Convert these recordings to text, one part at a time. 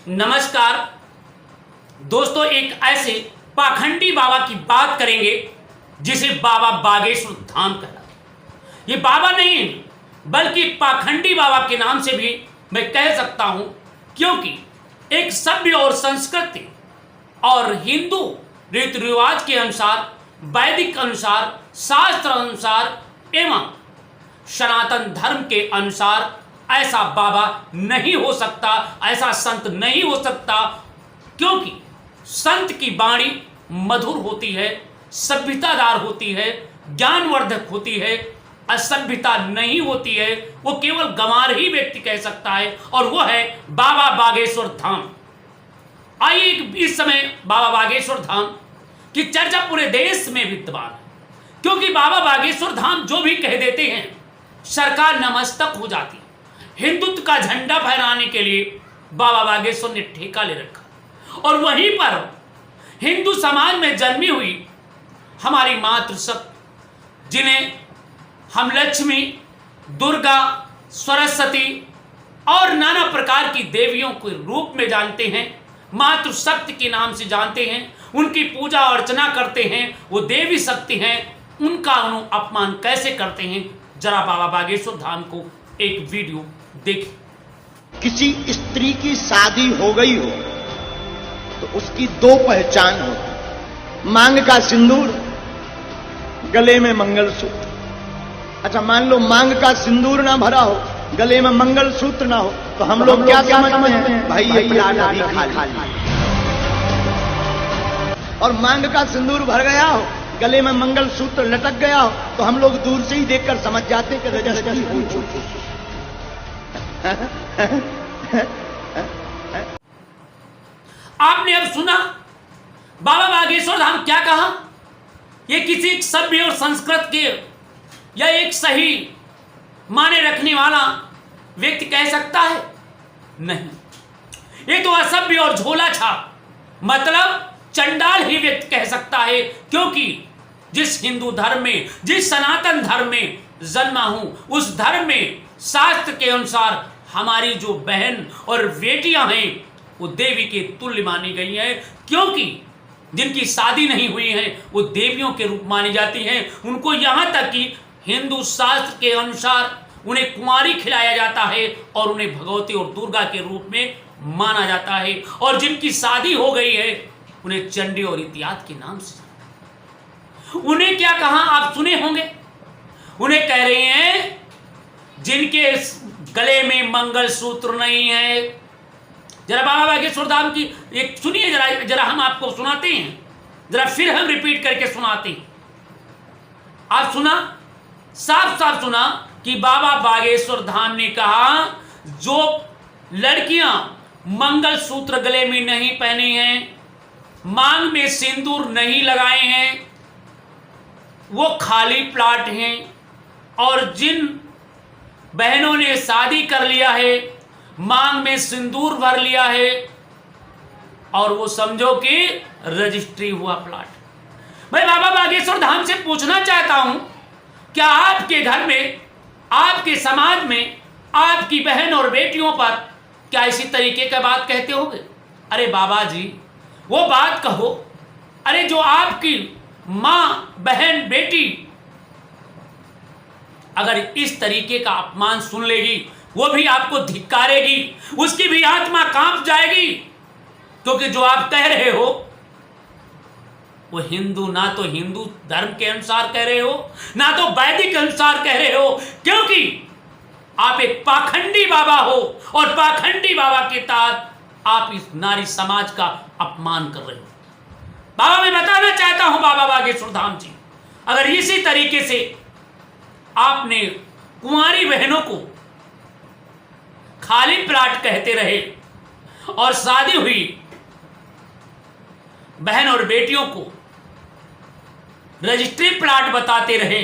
नमस्कार दोस्तों, एक ऐसे पाखंडी बाबा की बात करेंगे जिसे बाबा बागेश्वर धाम कहलाता। ये बाबा नहीं है बल्कि पाखंडी बाबा के नाम से भी मैं कह सकता हूं, क्योंकि एक सभ्य और संस्कृति और हिंदू रीति रिवाज के अनुसार, वैदिक अनुसार, शास्त्र अनुसार एवं सनातन धर्म के अनुसार ऐसा बाबा नहीं हो सकता, ऐसा संत नहीं हो सकता, क्योंकि संत की वाणी मधुर होती है, सभ्यतादार होती है, ज्ञानवर्धक होती है, असभ्यता नहीं होती है। वो केवल गंवार ही व्यक्ति कह सकता है और वो है बाबा बागेश्वर धाम। आइए, इस समय बाबा बागेश्वर धाम की चर्चा पूरे देश में विद्यमान है, क्योंकि बाबा बागेश्वर धाम जो भी कह देते हैं सरकार नतमस्तक हो जाती है। हिंदुत्व का झंडा फहराने के लिए बाबा बागेश्वर ने ठेका ले रखा और वहीं पर हिंदू समाज में जन्मी हुई हमारी मातृशक्ति, जिन्हें हम लक्ष्मी, दुर्गा, सरस्वती और नाना प्रकार की देवियों के रूप में जानते हैं, मातृशक्ति के नाम से जानते हैं, उनकी पूजा अर्चना करते हैं, वो देवी शक्ति हैं, उनका अपमान कैसे करते हैं, जरा बाबा बागेश्वर धाम को एक वीडियो देखिए। किसी स्त्री की शादी हो गई हो तो उसकी दो पहचान होती, मांग का सिंदूर, गले में मंगलसूत्र। अच्छा, मान लो मांग का सिंदूर ना भरा हो, गले में मंगलसूत्र ना हो, तो हम लोग क्या समझते हैं? भाई ये प्लाट अभी खाली। और मांग का सिंदूर भर गया हो, गले में मंगलसूत्र लटक गया हो, तो हम लोग दूर से ही देखकर समझ जाते कि रजस्वी हो चुकी। आपने अब सुना बाबा बागेश्वर धाम क्या कहा? ये किसी सभ्य और संस्कृत के या एक सही माने रखने वाला व्यक्ति कह सकता है? नहीं, ये तो असभ्य और झोला छाप, मतलब चंडाल ही व्यक्ति कह सकता है, क्योंकि जिस हिंदू धर्म में, जिस सनातन धर्म में जन्मा हूं, उस धर्म में शास्त्र के अनुसार हमारी जो बहन और बेटियां हैं वो देवी के तुल्य मानी गई हैं, क्योंकि जिनकी शादी नहीं हुई है वो देवियों के रूप मानी जाती हैं। उनको यहाँ तक कि हिंदू शास्त्र के अनुसार उन्हें कुंवारी खिलाया जाता है और उन्हें भगवती और दुर्गा के रूप में माना जाता है, और जिनकी शादी हो गई है उन्हें चंडी और इत्यादि के नाम से। उन्हें क्या कहा आप सुने होंगे? उन्हें कह रहे हैं जिनके गले में मंगलसूत्र नहीं है। जरा बाबा बागेश्वर धाम की एक सुनिए, जरा हम आपको सुनाते हैं, जरा फिर हम रिपीट करके सुनाते हैं। आप सुना, साफ साफ सुना कि बाबा बागेश्वर धाम ने कहा जो लड़कियां मंगलसूत्र गले में नहीं पहने हैं, मांग में सिंदूर नहीं लगाए हैं, वो खाली प्लाट हैं, और जिन बहनों ने शादी कर लिया है, मांग में सिंदूर भर लिया है, और वो समझो कि रजिस्ट्री हुआ प्लाट। मैं बाबा बागेश्वर धाम से पूछना चाहता हूं, क्या आपके घर में, आपके समाज में, आपकी बहन और बेटियों पर क्या इसी तरीके का बात कहते होगे? अरे बाबा जी, वो बात कहो, अरे जो आपकी माँ, बहन, बेटी अगर इस तरीके का अपमान सुन लेगी, वो भी आपको धिक्कारेगी, उसकी भी आत्मा कांप जाएगी, क्योंकि जो आप कह रहे हो वो हिंदू, ना तो हिंदू धर्म के अनुसार कह रहे हो, ना तो वैदिक अनुसार कह रहे हो, क्योंकि आप एक पाखंडी बाबा हो, और पाखंडी बाबा के तहत आप इस नारी समाज का अपमान कर रहे हो। बाबा, मैं बताना चाहता हूं बाबा बागेश्वर धाम जी, अगर इसी तरीके से आपने कुंवारी बहनों को खाली प्लाट कहते रहे और शादी हुई बहन और बेटियों को रजिस्ट्री प्लाट बताते रहे,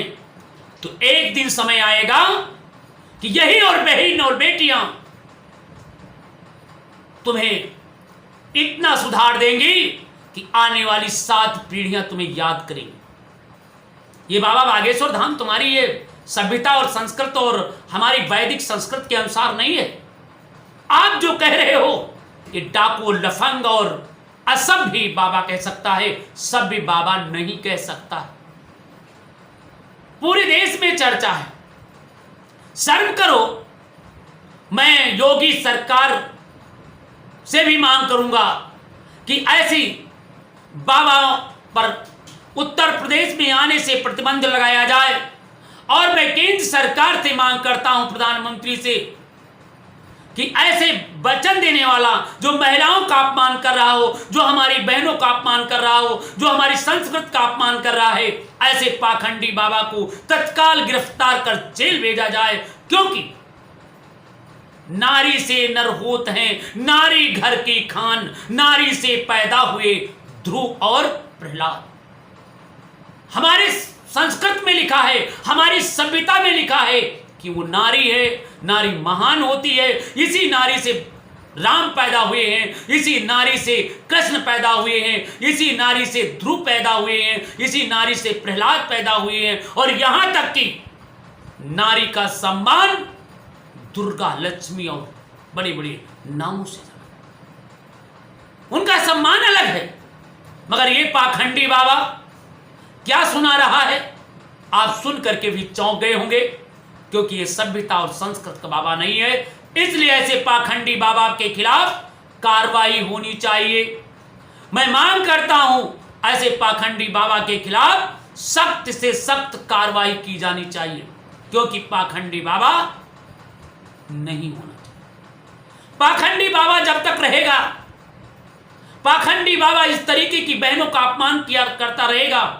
तो एक दिन समय आएगा कि यही और बहन और बेटियां तुम्हें इतना सुधार देंगी कि आने वाली 7 पीढ़ियां तुम्हें याद करेंगी। ये बाबा बागेश्वर धाम तुम्हारी ये सभ्यता और संस्कृत और हमारी वैदिक संस्कृत के अनुसार नहीं है। आप जो कह रहे हो ये डाकू, लफंग और असभ्य बाबा कह सकता है, सभ्य बाबा नहीं कह सकता। पूरे देश में चर्चा है। शर्म करो। मैं योगी सरकार से भी मांग करूंगा कि ऐसी बाबा पर उत्तर प्रदेश में आने से प्रतिबंध लगाया जाए। और मैं केंद्र सरकार से मांग करता हूं, प्रधानमंत्री से, कि ऐसे वचन देने वाला जो महिलाओं का अपमान कर रहा हो, जो हमारी बहनों का अपमान कर रहा हो, जो हमारी संस्कृति का अपमान कर रहा है, ऐसे पाखंडी बाबा को तत्काल गिरफ्तार कर जेल भेजा जाए। क्योंकि नारी से नर होत हैं, नारी घर की खान, नारी से पैदा हुए ध्रुव और प्रहलाद। हमारे संस्कृत में लिखा है, हमारी सभ्यता में लिखा है कि वो नारी है, नारी महान होती है। इसी नारी से राम पैदा हुए हैं, इसी नारी से कृष्ण पैदा हुए हैं, इसी नारी से ध्रुव पैदा हुए हैं, इसी नारी से प्रहलाद पैदा हुए हैं। और यहां तक कि नारी का सम्मान दुर्गा, लक्ष्मी और बड़े बड़े नामों से, उनका सम्मान अलग है। मगर ये पाखंडी बाबा क्या सुना रहा है, आप सुन करके भी चौंक गए होंगे, क्योंकि ये सभ्यता और संस्कृत का बाबा नहीं है। इसलिए ऐसे पाखंडी बाबा के खिलाफ कार्रवाई होनी चाहिए। मैं मांग करता हूं, ऐसे पाखंडी बाबा के खिलाफ सख्त से सख्त कार्रवाई की जानी चाहिए, क्योंकि पाखंडी बाबा नहीं होना चाहिए। पाखंडी बाबा जब तक रहेगा, पाखंडी बाबा इस तरीके की बहनों का अपमान किया करता रहेगा,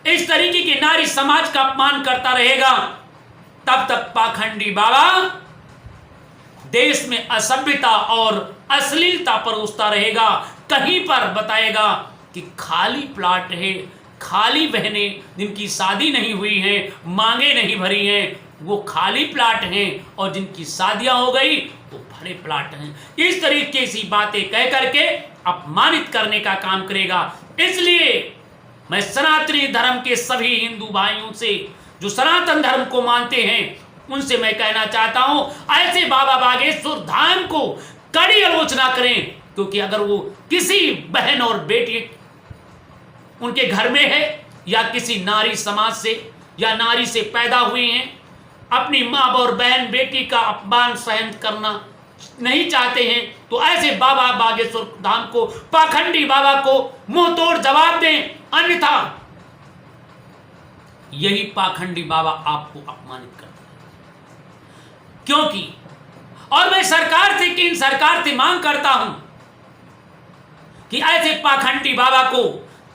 इस तरीके के नारी समाज का अपमान करता रहेगा, तब तक पाखंडी बाबा देश में असभ्यता और अश्लीलता परोसता रहेगा। कहीं पर बताएगा कि खाली प्लाट है, खाली बहनें जिनकी शादी नहीं हुई है, मांगे नहीं भरी हैं, वो खाली प्लाट हैं, और जिनकी शादियां हो गई वो बड़े प्लाट हैं। इस तरीके की बातें कह करके अपमानित करने का काम करेगा। इसलिए मैं सनातनी धर्म के सभी हिंदू भाइयों से, जो सनातन धर्म को मानते हैं, उनसे मैं कहना चाहता हूं, ऐसे बाबा बागेश्वर धाम को कड़ी आलोचना करें। क्योंकि अगर वो किसी बहन और बेटी उनके घर में है, या किसी नारी समाज से या नारी से पैदा हुए हैं, अपनी माँ और बहन बेटी का अपमान सहन करना नहीं चाहते हैं, तो ऐसे बाबा बागेश्वर धाम को, पाखंडी बाबा को मुंह तोड़ जवाब दें। अन्यथा यही पाखंडी बाबा आपको अपमानित करता है। क्योंकि, और मैं सरकार से, केंद्र सरकार से मांग करता हूं कि ऐसे पाखंडी बाबा को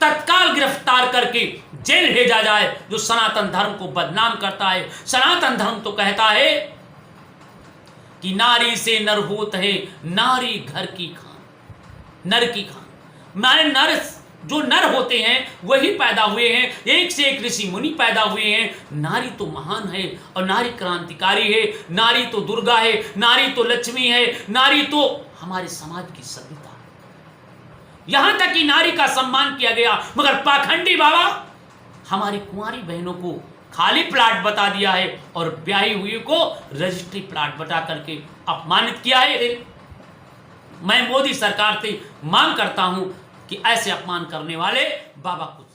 तत्काल गिरफ्तार करके जेल भेजा जाए, जो सनातन धर्म को बदनाम करता है। सनातन धर्म तो कहता है कि नारी से नर होत है, नारी घर की खान, नर की खान। माने नर, जो नर होते हैं वही पैदा हुए हैं, एक से एक ऋषि मुनि पैदा हुए हैं। नारी तो महान है और नारी क्रांतिकारी है, नारी तो दुर्गा है, नारी तो लक्ष्मी है, नारी तो हमारे समाज की सभ्यता है। यहां तक कि नारी का सम्मान किया गया। मगर पाखंडी बाबा हमारी कुंवारी बहनों को खाली प्लाट बता दिया है और ब्याही हुई को रजिस्ट्री प्लाट बता करके अपमानित किया है। मैं मोदी सरकार से मांग करता हूं कि ऐसे अपमान करने वाले बाबा को